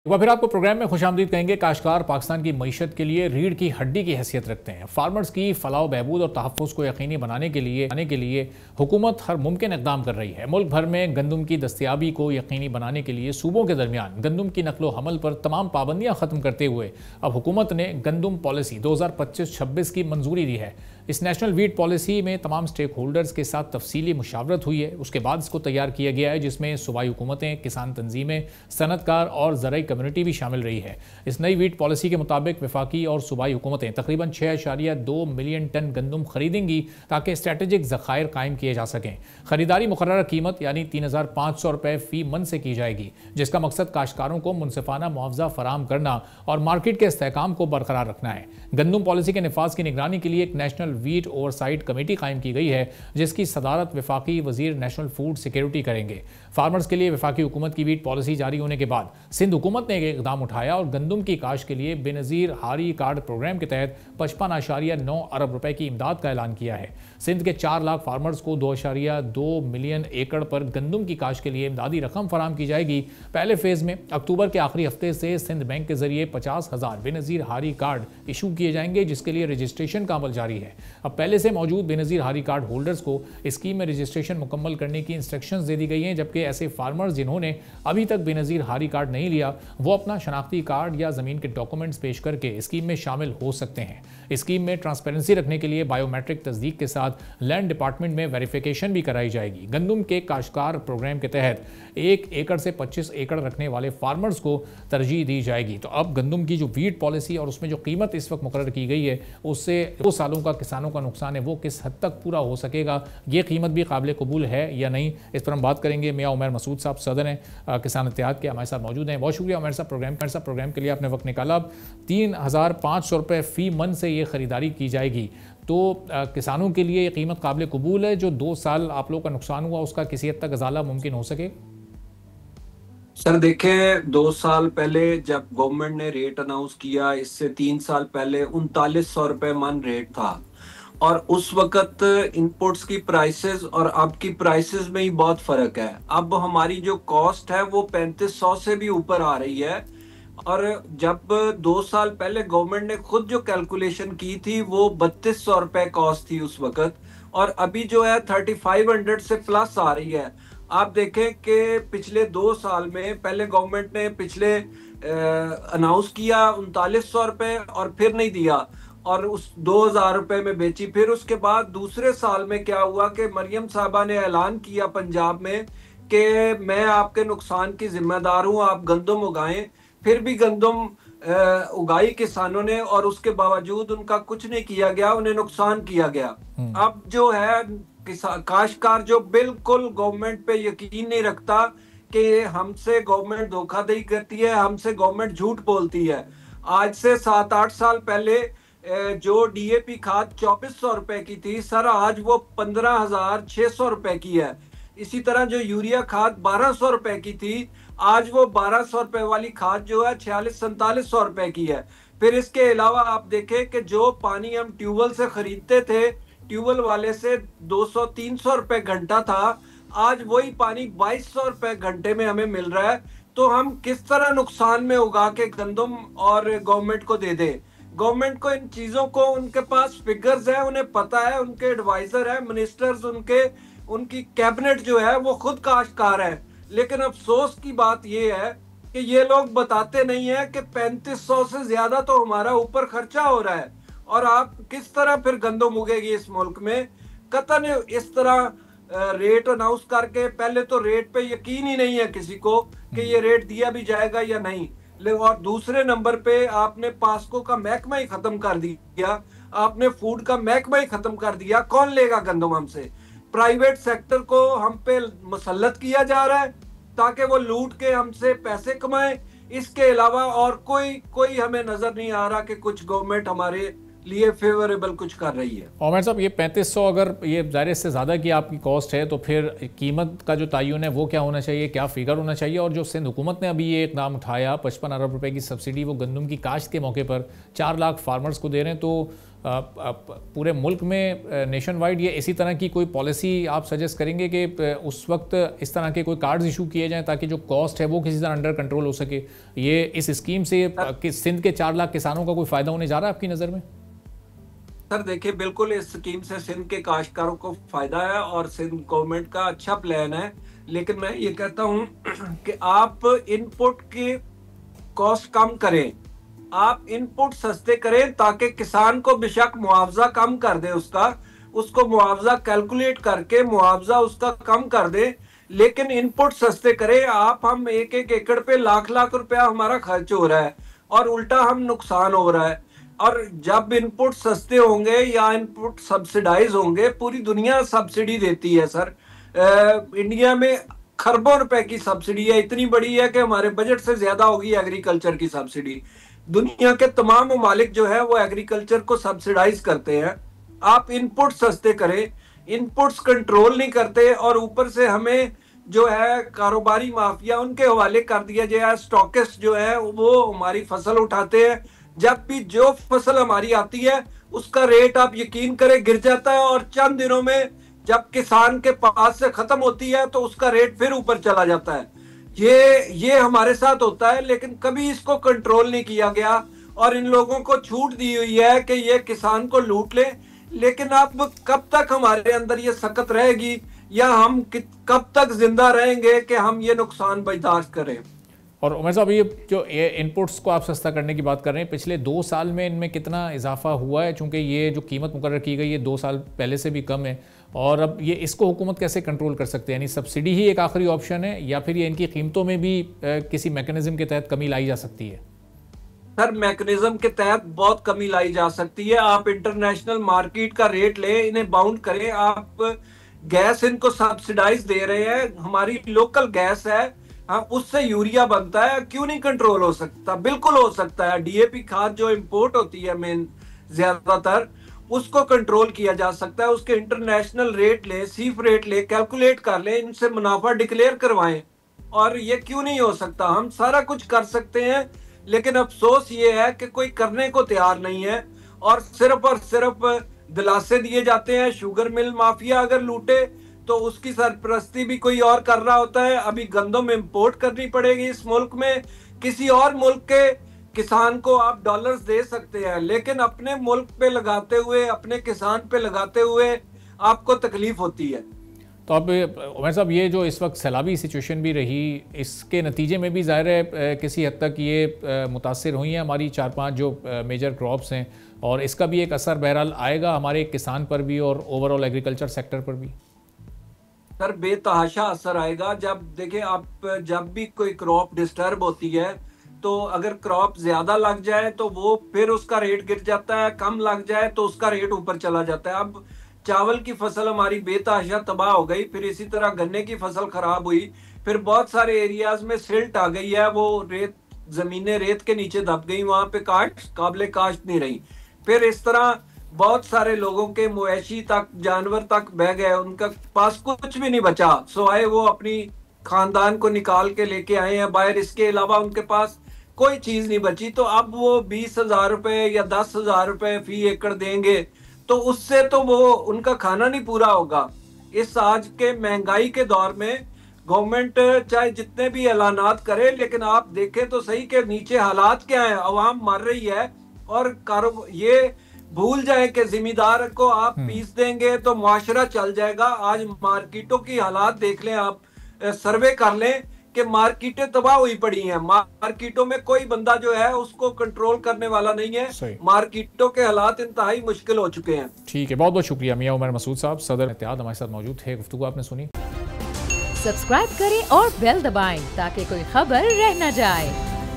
वह फिर आपको प्रोग्राम में खुशामदीद कहेंगे। काश्तकार पाकिस्तान की मईशत के लिए रीढ़ की हड्डी की हैसियत रखते हैं। फार्मर्स की फलाह बहबूद और तहफ़्फ़ुज़ को यकीनी बनाने के लिए हुकूमत हर मुमकिन इक़दाम कर रही है। मुल्क भर में गंदम की दस्तियाबी को यकीनी बनाने के लिए सूबों के दरमियान गंदम की नकलो हमल पर तमाम पाबंदियाँ ख़त्म करते हुए अब हुकूमत ने गंदम पॉलिसी 2025-26 की मंजूरी दी है। इस नेशनल वीट पॉलिसी में तमाम स्टेक होल्डर्स के साथ तफसीली मुशावरत हुई है। उसके बाद इसको तैयार किया गया है, जिसमें सूबाई हुकूमतें, किसान तंजीमें, सनतकार और ज़राई कम्युनिटी भी शामिल रही है। इस नई वीट पॉलिसी के मुताबिक वफाकी और सूबाई हुकूमतें तकरीबन 6.2 मिलियन टन गंदम खरीदेंगी ताकि स्ट्रेटेजिक ज़खायर कायम किए जा सकें। खरीदारी मुकर्रर कीमत यानी 3,500 रुपये फ़ी मन से की जाएगी, जिसका मकसद काश्तकारों को मुनसिफाना मुआवजा फराम करना और मार्केट के इस्तेहकाम को बरकरार रखना है। गंदम पॉलिसी के निफाज की निगरानी के लिए एक नेशनल वीट ओवरसाइट कमेटी कायम की गई है, जिसकी सदारत वफाकी वजीर नेशनल फूड सिक्योरिटी करेंगे। फार्मर्स के लिए वफाकी हुकूमत की वीट पॉलिसी जारी होने के बाद सिंध हुकूमत ने एक इकदाम उठाया और गंदम की काश्त के लिए बेनज़ीर हारी कार्ड प्रोग्राम के तहत 55.9 अरब रुपए की इमदाद का ऐलान किया है। सिंध के 4 लाख फार्मर्स को 2.2 मिलियन एकड़ पर गंदम की काश्त के लिए इमदादी रकम फराम की जाएगी। पहले फेज में अक्टूबर के आखिरी हफ्ते से सिंध बैंक के जरिए 50,000 बेनज़ीर हारी कार्ड इशू किए जाएंगे, जिसके लिए रजिस्ट्रेशन का अमल जारी है। अब पहले से मौजूद बेनज़ीर हारी कार्ड होल्डर्स को स्कीम में रजिस्ट्रेशन मुकम्मल करने की इंस्ट्रक्शंस दे दी गई हैं, जबकि ऐसे फार्मर्स जिन्होंने अभी तक बेनज़ीर हारी कार्ड नहीं लिया वो अपना शनाख्ती कार्ड या ज़मीन के डॉक्यूमेंट्स पेश करके स्कीम में शामिल हो सकते हैं। स्कीम में ट्रांसपेरेंसी रखने के लिए बायोमेट्रिक तस्दीक के साथ लैंड डिपार्टमेंट में वेरिफिकेशन भी कराई जाएगी। गंदम के काश्तकार प्रोग्राम के तहत 1 एकड़ से 25 एकड़ रखने वाले फार्मर्स को तरजीह दी जाएगी। तो अब गंदम की जो वीट पॉलिसी और उसमें जो कीमत इस वक्त मुकर्रर की गई है, उससे 2 सालों का किसानों का नुकसान है वो किस हद तक पूरा हो सकेगा, ये कीमत भी काबिल कबूल है या नहीं, इस पर हम बात करेंगे। मियां उमर मसूद साहब सदर हैं किसान इत्तेहाद के, हमारे साथ मौजूद हैं। बहुत शुक्रिया उमर साहब प्रोग्राम के लिए आपने वक्त निकाला। 3,500 रुपये फ़ी मन से ये ख़रीदारी की जाएगी, तो किसानों के लिए ये कीमत काबिल कबूल है? जो 2 साल आप लोगों का नुकसान हुआ उसका किसी हद तक अजाला मुमकिन हो सके? सर देखें, 2 साल पहले जब गवर्नमेंट ने रेट अनाउंस किया, इससे 3 साल पहले 3900 रुपये मन रेट था और उस वक्त इनपुट्स की प्राइसेस और अब की प्राइसेस में ही बहुत फर्क है। अब हमारी जो कॉस्ट है वो 3500 से भी ऊपर आ रही है और जब 2 साल पहले गवर्नमेंट ने खुद जो कैलकुलेशन की थी वो 3200 रुपये कॉस्ट थी उस वक्त, और अभी जो है 3500 से प्लस आ रही है। आप देखें कि पिछले 2 साल में पहले गवर्नमेंट ने पिछले अनाउंस किया 3900 रुपये और फिर नहीं दिया और उस 2000 रुपये में बेची। फिर उसके बाद दूसरे साल में क्या हुआ कि मरियम साहबा ने ऐलान किया पंजाब में कि मैं आपके नुकसान की जिम्मेदार हूं, आप गंदम उगाएं। फिर भी गंदम उगाई किसानों ने और उसके बावजूद उनका कुछ नहीं किया गया, उन्हें नुकसान किया गया। अब जो है काश्तकार जो बिल्कुल गवर्नमेंट पे यकीन नहीं रखता कि हमसे गवर्नमेंट धोखाधड़ी करती है, हमसे गवर्नमेंट झूठ बोलती है। आज से 7-8 साल पहले जो डीएपी खाद 2400 रुपए की थी सर, आज वो 15,600 रुपए की है। इसी तरह जो यूरिया खाद 1200 रुपए की थी, आज वो 1200 रुपए वाली खाद जो है 46-47 रुपए की है। फिर इसके अलावा आप देखें कि जो पानी हम ट्यूबवेल से खरीदते थे, ट्यूबवेल वाले से 200-300 रुपए घंटा था, आज वही पानी 2200 रुपए घंटे में हमें मिल रहा है। तो हम किस तरह नुकसान में उगा के गंदम और गवर्नमेंट को दे दें? गवर्नमेंट को इन चीजों को, उनके पास फिगर्स है, उन्हें पता है, उनके एडवाइजर है, मिनिस्टर्स, उनकी कैबिनेट जो है वो खुद काश्तकार है। लेकिन अफसोस की बात ये है कि ये लोग बताते नहीं है कि 3500 से ज्यादा तो हमारा ऊपर खर्चा हो रहा है और आप किस तरह फिर गंदम उगेगी इस मुल्क में? कतन इस तरह रेट अनाउंस करके, पहले तो रेट पे यकीन ही नहीं है किसी को कि ये रेट दिया भी जाएगा या नहीं। और दूसरे नंबर पे आपने पास्को का महकमा ही खत्म कर दिया, आपने फूड का महकमा ही खत्म कर दिया। कौन लेगा गंदम हमसे? प्राइवेट सेक्टर को हम पे मुसल्लत किया जा रहा है ताकि वो लूट के हमसे पैसे कमाए। इसके अलावा और कोई हमें नजर नहीं आ रहा कि कुछ गवर्नमेंट हमारे लिए फेवरेबल कुछ कर रही है। ओमर साहब, ये 3500 अगर ये ज़ाहिर से ज़्यादा की आपकी कॉस्ट है तो फिर कीमत का जो तयन है वो क्या होना चाहिए, क्या फिगर होना चाहिए? और जो सिंध हुकूमत ने अभी ये इकदाम उठाया 55 अरब रुपए की सब्सिडी वो गंदम की काश्त के मौके पर 4 लाख फार्मर्स को दे रहे हैं, तो पूरे मुल्क में नेशन वाइड ये इसी तरह की कोई पॉलिसी आप सजेस्ट करेंगे कि उस वक्त इस तरह के कोई कार्ड्स इशू किए जाएं ताकि जो कॉस्ट है वो किसी तरह अंडर कंट्रोल हो सके? ये इस स्कीम से सिंध के 4 लाख किसानों का कोई फ़ायदा होने जा रहा है आपकी नज़र में? सर देखिए, बिल्कुल इस स्कीम से सिंध के काश्तकारों को फायदा है और सिंध गवर्नमेंट का अच्छा प्लान है, लेकिन मैं ये कहता हूँ कि आप इनपुट की कॉस्ट कम करें, आप इनपुट सस्ते करें ताकि किसान को बेशक मुआवजा कम कर दे, उसको मुआवजा कैलकुलेट करके मुआवजा उसका कम कर दे, लेकिन इनपुट सस्ते करें। हम एक एकड़ पे लाख लाख रुपया हमारा खर्च हो रहा है और उल्टा हम नुकसान हो रहा है। और जब इनपुट सस्ते होंगे या इनपुट सब्सिडाइज होंगे, पूरी दुनिया सब्सिडी देती है सर। इंडिया में खरबों रुपए की सब्सिडी है, इतनी बड़ी है कि हमारे बजट से ज्यादा होगी एग्रीकल्चर की सब्सिडी। दुनिया के तमाम ममालिक जो है वो एग्रीकल्चर को सब्सिडाइज करते हैं। आप इनपुट सस्ते करें, इनपुट्स कंट्रोल नहीं करते और ऊपर से हमें जो है कारोबारी माफिया उनके हवाले कर दिया जाए। स्टॉकिस्ट जो है वो हमारी फसल उठाते हैं, जब भी जो फसल हमारी आती है उसका रेट आप यकीन करें गिर जाता है और चंद दिनों में जब किसान के पास से खत्म होती है तो उसका रेट फिर ऊपर चला जाता है। ये हमारे साथ होता है, लेकिन कभी इसको कंट्रोल नहीं किया गया और इन लोगों को छूट दी हुई है कि ये किसान को लूट ले। लेकिन अब कब तक हमारे अंदर ये सकत रहेगी या हम कब तक जिंदा रहेंगे कि हम ये नुकसान बर्दाश्त करें? और उमर साहब, ये जो इनपुट्स को आप सस्ता करने की बात कर रहे हैं, पिछले 2 साल में इनमें कितना इजाफा हुआ है? चूंकि ये जो कीमत मुकर्रर की गई है 2 साल पहले से भी कम है, और अब ये इसको हुकूमत कैसे कंट्रोल कर सकते हैं? यानी सब्सिडी ही एक आखिरी ऑप्शन है या फिर ये इनकी कीमतों में भी किसी मैकेनिज्म के तहत कमी लाई जा सकती है? सर, मैकेनिज्म के तहत बहुत कमी लाई जा सकती है। आप इंटरनेशनल मार्केट का रेट लें, इन्हें बाउंड करें। आप गैस इनको सब्सिडाइज दे रहे हैं, हमारी लोकल गैस है, हाँ, उससे यूरिया बनता है, क्यों नहीं कंट्रोल हो सकता? बिल्कुल हो सकता है। डीएपी खाद जो इंपोर्ट होती है मेन ज्यादातर, उसको कंट्रोल किया जा सकता है। उसके इंटरनेशनल रेट ले, सीफ रेट ले, कैलकुलेट कर ले, इनसे मुनाफा डिक्लेयर करवाएं। और ये क्यों नहीं हो सकता? हम सारा कुछ कर सकते हैं, लेकिन अफसोस ये है कि कोई करने को तैयार नहीं है और सिर्फ दिलासे दिए जाते हैं। शुगर मिल माफिया अगर लूटे तो उसकी सरपरस्ती भी कोई और कर रहा होता है। अभी गंदम इंपोर्ट करनी पड़ेगी इस मुल्क में। किसी और मुल्क के किसान को आप डॉलर्स दे सकते हैं, लेकिन अपने मुल्क पे लगाते हुए, अपने किसान पे लगाते हुए आपको तकलीफ होती है। तो अब उमर साहब, ये जो इस वक्त सैलाबी सिचुएशन भी रही, इसके नतीजे में भी ज़ाहिर है किसी हद तक ये मुतासिर हुई हैं हमारी 4-5 जो मेजर क्रॉप्स हैं, और इसका भी एक असर बहरहाल आएगा हमारे किसान पर भी और ओवरऑल एग्रीकल्चर सेक्टर पर भी। सर, बेतहाशा असर आएगा। जब देखिए, आप जब भी कोई क्रॉप डिस्टर्ब होती है तो अगर क्रॉप ज्यादा लग जाए तो वो फिर उसका रेट गिर जाता है, कम लग जाए तो उसका रेट ऊपर चला जाता है। अब चावल की फसल हमारी बेतहाशा तबाह हो गई, फिर इसी तरह गन्ने की फसल खराब हुई, फिर बहुत सारे एरियाज में सिल्ट आ गई है, वो जमीनें रेत के नीचे दब गई, वहां पे काबिले काश्त नहीं रही। फिर इस तरह बहुत सारे लोगों के मवेशी तक, जानवर तक बह गए, उनका पास कुछ भी नहीं बचा, सिवाय वो अपनी खानदान को निकाल के लेके आए हैं बाहर। इसके अलावा उनके पास कोई चीज नहीं बची। तो अब वो 20,000 रुपए या 10,000 रुपए फी एकड़ देंगे तो उससे तो वो उनका खाना नहीं पूरा होगा। इस आज के महंगाई के दौर में गवर्नमेंट चाहे जितने भी ऐलानात करे, लेकिन आप देखें तो सही के नीचे हालात क्या है। अवाम मर रही है और ये भूल जाए कि जिम्मेदार को आप पीस देंगे तो मुआशरा चल जाएगा। आज मार्केटों की हालात देख लें, आप सर्वे कर लें कि मार्केटें तबाह हुई पड़ी हैं। मार्केटों में कोई बंदा जो है उसको कंट्रोल करने वाला नहीं है। मार्केटों के हालात इंतहाई मुश्किल हो चुके हैं। ठीक है, बहुत बहुत शुक्रिया मियां उमर मसूद साहब, सदर इत्तेहाद, हमारे साथ मौजूद थे। गुफ्तगू आपने सुनी। सब्सक्राइब करें और बेल दबाएं ताकि कोई खबर रह न जाए।